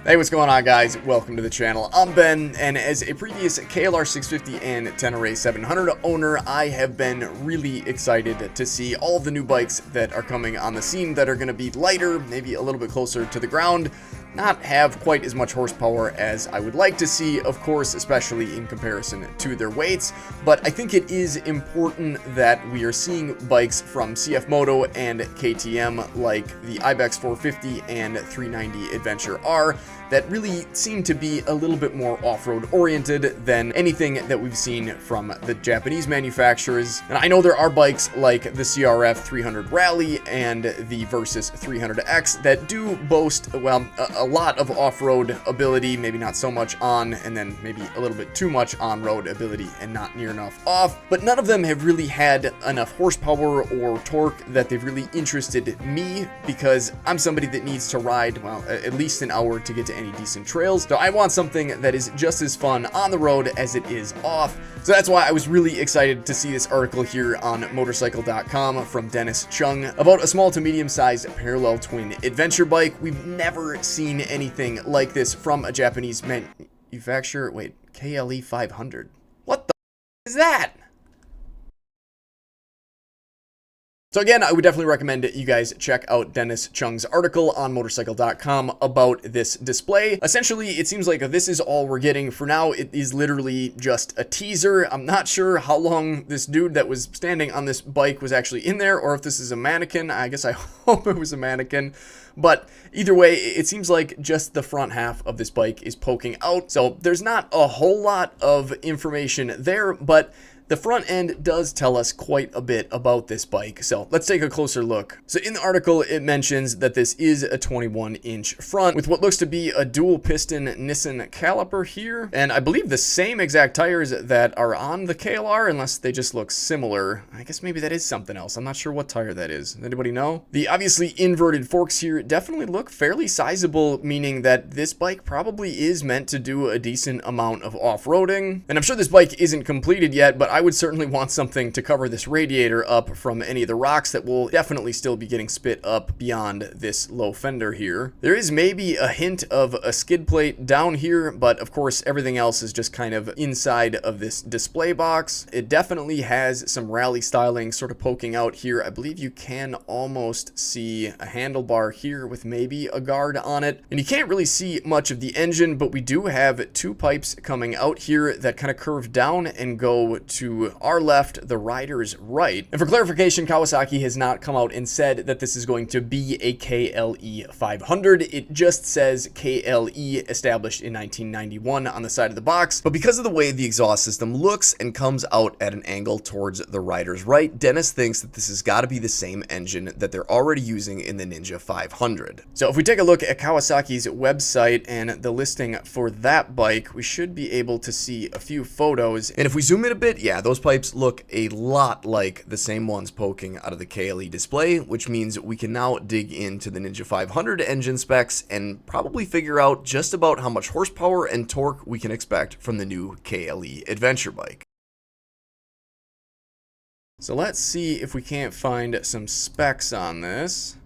Hey, what's going on, guys? Welcome to the channel. I'm Ben, and as a previous KLR650 and Tenere 700 owner, I have been really excited to see all of the new bikes that are coming on the scene that are going to be lighter, maybe a little bit closer to the ground, not have quite as much horsepower as I would like to see, of course, especially in comparison to their weights. But I think it is important that we are seeing bikes from CF Moto and KTM like the Ibex 450 and 390 Adventure R that really seem to be a little bit more off-road oriented than anything that we've seen from the Japanese manufacturers. And I know there are bikes like the CRF 300 Rally and the Versys 300X that do boast, well, a lot of off-road ability, maybe not so much on, and then maybe a little bit too much on-road ability and not near enough off. But none of them have really had enough horsepower or torque that they've really interested me, because I'm somebody that needs to ride, well, at least an hour to get to any decent trails. So I want something that is just as fun on the road as it is off. So that's why I was really excited to see this article here on motorcycle.com from Dennis Chung about a small to medium-sized parallel twin adventure bike. We've never seen anything like this from a Japanese manufacturer. Wait, KLE 500. What the is that? So again, I would definitely recommend you guys check out Dennis Chung's article on motorcycle.com about this display. Essentially, it seems like this is all we're getting for now. It is literally just a teaser. I'm not sure how long this dude that was standing on this bike was actually in there, or if this is a mannequin. I guess I hope it was a mannequin. But either way, it seems like just the front half of this bike is poking out. So there's not a whole lot of information there, but the front end does tell us quite a bit about this bike, so let's take a closer look. So in the article, it mentions that this is a 21-inch front with what looks to be a dual piston Nissan caliper here, and I believe the same exact tires that are on the KLR, unless they just look similar. I guess maybe that is something else. I'm not sure what tire that is. Anybody know? The obviously inverted forks here definitely look fairly sizable, meaning that this bike probably is meant to do a decent amount of off-roading. And I'm sure this bike isn't completed yet, but I would certainly want something to cover this radiator up from any of the rocks that will definitely still be getting spit up beyond this low fender here. There is maybe a hint of a skid plate down here, but of course everything else is just kind of inside of this display box. It definitely has some rally styling sort of poking out here. I believe you can almost see a handlebar here with maybe a guard on it. And you can't really see much of the engine, but we do have two pipes coming out here that kind of curve down and go to our left, the rider's right. And for clarification, Kawasaki has not come out and said that this is going to be a KLE 500. It just says KLE established in 1991 on the side of the box. But because of the way the exhaust system looks and comes out at an angle towards the rider's right, Dennis thinks that this has got to be the same engine that they're already using in the Ninja 500. So if we take a look at Kawasaki's website and the listing for that bike, we should be able to see a few photos. And if we zoom in a bit, yeah, those pipes look a lot like the same ones poking out of the KLE display, which means we can now dig into the Ninja 500 engine specs and probably figure out just about how much horsepower and torque we can expect from the new KLE adventure bike. So let's see if we can't find some specs on this.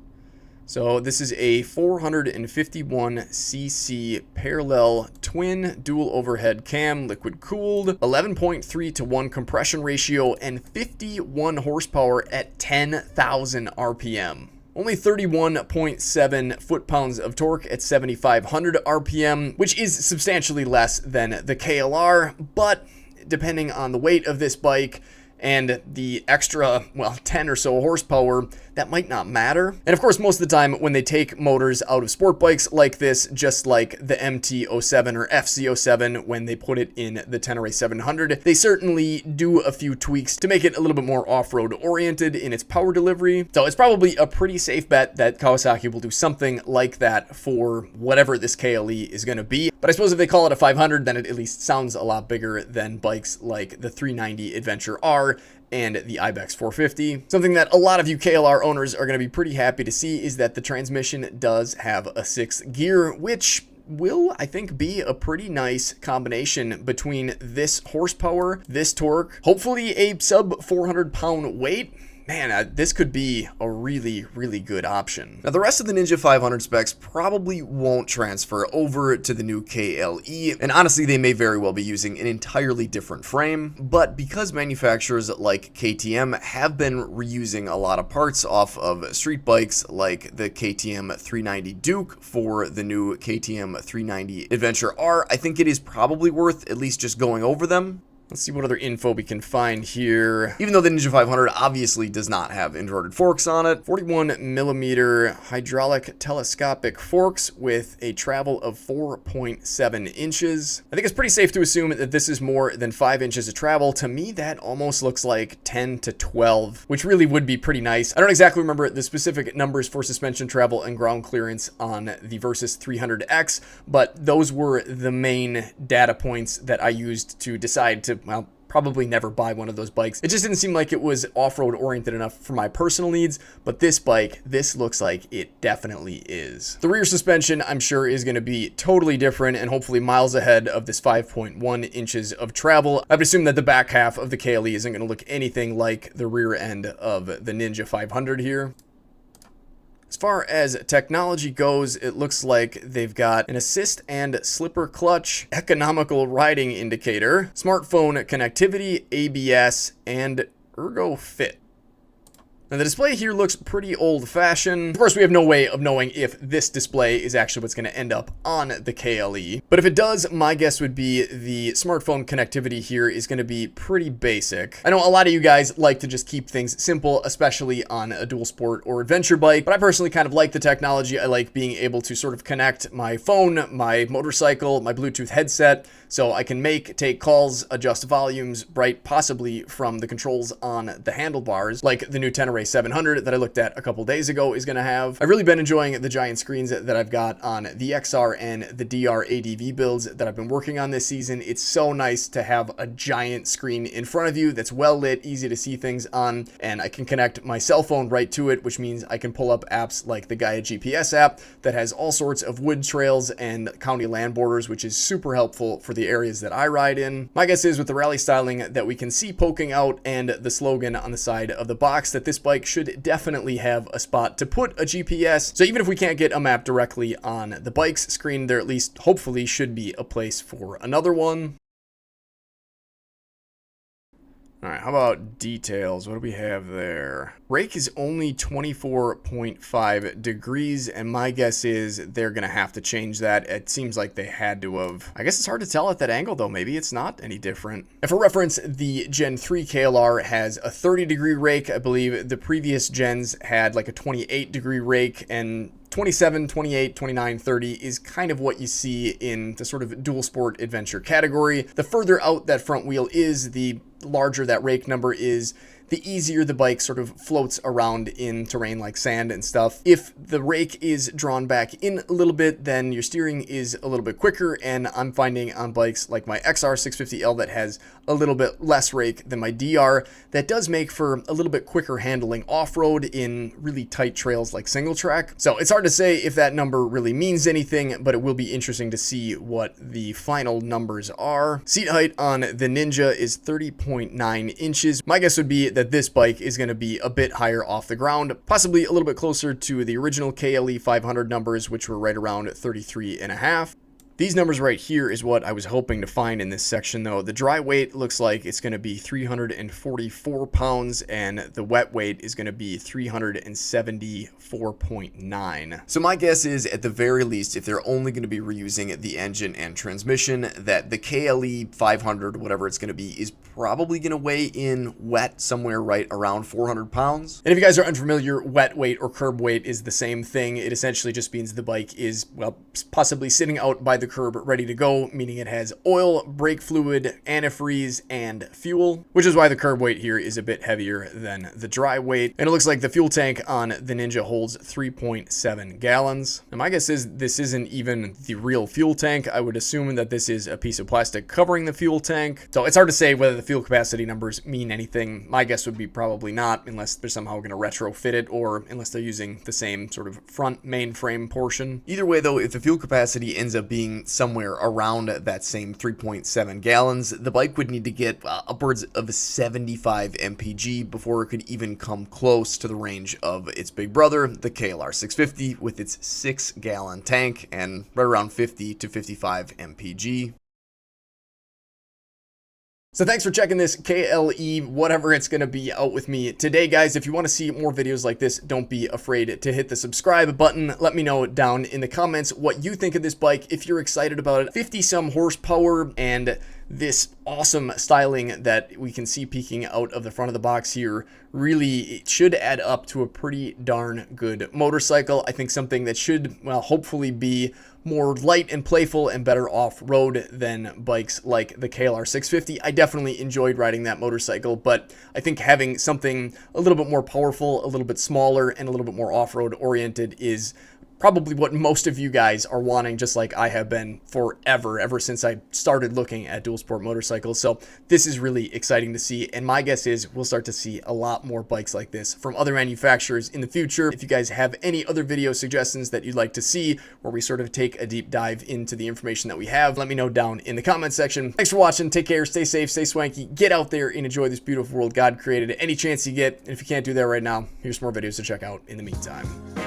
So this is a 451cc parallel twin dual overhead cam, liquid cooled, 11.3 to 1 compression ratio, and 51 horsepower at 10,000 RPM. Only 31.7 foot-pounds of torque at 7,500 RPM, which is substantially less than the KLR, but depending on the weight of this bike and the extra, well, 10 or so horsepower, that might not matter. And of course, most of the time when they take motors out of sport bikes like this, just like the MT-07 or FC-07 when they put it in the Tenere 700, they certainly do a few tweaks to make it a little bit more off-road oriented in its power delivery. So it's probably a pretty safe bet that Kawasaki will do something like that for whatever this KLE is going to be. But I suppose if they call it a 500, then it at least sounds a lot bigger than bikes like the 390 Adventure R and the Ibex 450. Something that a lot of you KLR owners are going to be pretty happy to see is that the transmission does have a 6th gear, which will, I think, be a pretty nice combination between this horsepower, this torque, hopefully a sub 400 pound weight. Man, this could be a really, really good option. Now, the rest of the Ninja 500 specs probably won't transfer over to the new KLE, and honestly, they may very well be using an entirely different frame, but because manufacturers like KTM have been reusing a lot of parts off of street bikes like the KTM 390 Duke for the new KTM 390 Adventure R, I think it is probably worth at least just going over them. Let's see what other info we can find here. Even though the Ninja 500 obviously does not have inverted forks on it, 41mm hydraulic telescopic forks with a travel of 4.7 inches. I think it's pretty safe to assume that this is more than 5 inches of travel. To me, that almost looks like 10 to 12, which really would be pretty nice. I don't exactly remember the specific numbers for suspension travel and ground clearance on the Versys 300X, but those were the main data points that I used to decide to, well, probably never buy one of those bikes. It just didn't seem like it was off-road oriented enough for my personal needs, but this bike, this looks like it definitely is. The rear suspension, I'm sure, is going to be totally different and hopefully miles ahead of this 5.1 inches of travel. I would assume that the back half of the KLE isn't going to look anything like the rear end of the Ninja 500 here. As far as technology goes, it looks like they've got an assist and slipper clutch, economical riding indicator, smartphone connectivity, ABS, and ergo fit. Now, the display here looks pretty old-fashioned. Of course, we have no way of knowing if this display is actually what's going to end up on the KLE. But if it does, my guess would be the smartphone connectivity here is going to be pretty basic. I know a lot of you guys like to just keep things simple, especially on a dual sport or adventure bike, but I personally kind of like the technology. I like being able to sort of connect my phone, my motorcycle, my Bluetooth headset, so I can take calls, adjust volumes, right, possibly from the controls on the handlebars, like the new Tenere 700 that I looked at a couple days ago is going to have. I've really been enjoying the giant screens that I've got on the XR and the DR ADV builds that I've been working on this season. It's so nice to have a giant screen in front of you that's well lit, easy to see things on, and I can connect my cell phone right to it, which means I can pull up apps like the Gaia GPS app that has all sorts of wood trails and county land borders, which is super helpful for the areas that I ride in. My guess is with the rally styling that we can see poking out and the slogan on the side of the box that this bike should definitely have a spot to put a GPS. So even if we can't get a map directly on the bike's screen, there at least hopefully should be a place for another one. All right, how about details? What do we have there? Rake is only 24.5 degrees, and my guess is they're going to have to change that. It seems like they had to have. I guess it's hard to tell at that angle, though. Maybe it's not any different. And for reference, the Gen 3 KLR has a 30-degree rake. I believe the previous gens had like a 28-degree rake, and 27, 28, 29, 30 is kind of what you see in the sort of dual sport adventure category. The further out that front wheel is, the larger that rake number is, the easier the bike sort of floats around in terrain like sand and stuff. If the rake is drawn back in a little bit, then your steering is a little bit quicker, and I'm finding on bikes like my XR650L that has a little bit less rake than my DR, that does make for a little bit quicker handling off-road in really tight trails like single track. So it's hard to say if that number really means anything, but it will be interesting to see what the final numbers are. Seat height on the Ninja is 30.9 inches. My guess would be that this bike is going to be a bit higher off the ground, possibly a little bit closer to the original KLE 500 numbers, which were right around 33.5. These numbers right here is what I was hoping to find in this section, though. The dry weight looks like it's going to be 344 pounds, and the wet weight is going to be 374.9. So my guess is, at the very least, if they're only going to be reusing the engine and transmission, that the KLE 500, whatever it's going to be, is probably going to weigh in wet somewhere right around 400 pounds. And if you guys are unfamiliar, wet weight or curb weight is the same thing. It essentially just means the bike is, well, possibly sitting out by the curb ready to go, meaning it has oil, brake fluid, antifreeze, and fuel, which is why the curb weight here is a bit heavier than the dry weight. And it looks like the fuel tank on the Ninja holds 3.7 gallons. And my guess is this isn't even the real fuel tank. I would assume that this is a piece of plastic covering the fuel tank. So it's hard to say whether the fuel capacity numbers mean anything. My guess would be probably not, unless they're somehow going to retrofit it, or unless they're using the same sort of front mainframe portion. Either way, though, if the fuel capacity ends up being running somewhere around that same 3.7 gallons, the bike would need to get upwards of 75 mpg before it could even come close to the range of its big brother, the KLR 650, with its 6-gallon tank and right around 50 to 55 mpg. So thanks for checking this KLE, whatever it's going to be, out with me today, guys. If you want to see more videos like this, don't be afraid to hit the subscribe button. Let me know down in the comments what you think of this bike, if you're excited about it. 50-some horsepower and this awesome styling that we can see peeking out of the front of the box here. Really, it should add up to a pretty darn good motorcycle. I think something that should, well, hopefully be more light and playful and better off-road than bikes like the KLR 650. I definitely enjoyed riding that motorcycle, but I think having something a little bit more powerful, a little bit smaller, and a little bit more off-road oriented is probably what most of you guys are wanting, just like I have been forever, ever since I started looking at dual sport motorcycles. So this is really exciting to see, and my guess is we'll start to see a lot more bikes like this from other manufacturers in the future. If you guys have any other video suggestions that you'd like to see, where we sort of take a deep dive into the information that we have, let me know down in the comment section. Thanks for watching. Take care, stay safe, stay swanky, get out there and enjoy this beautiful world God created any chance you get. And if you can't do that right now, here's more videos to check out in the meantime.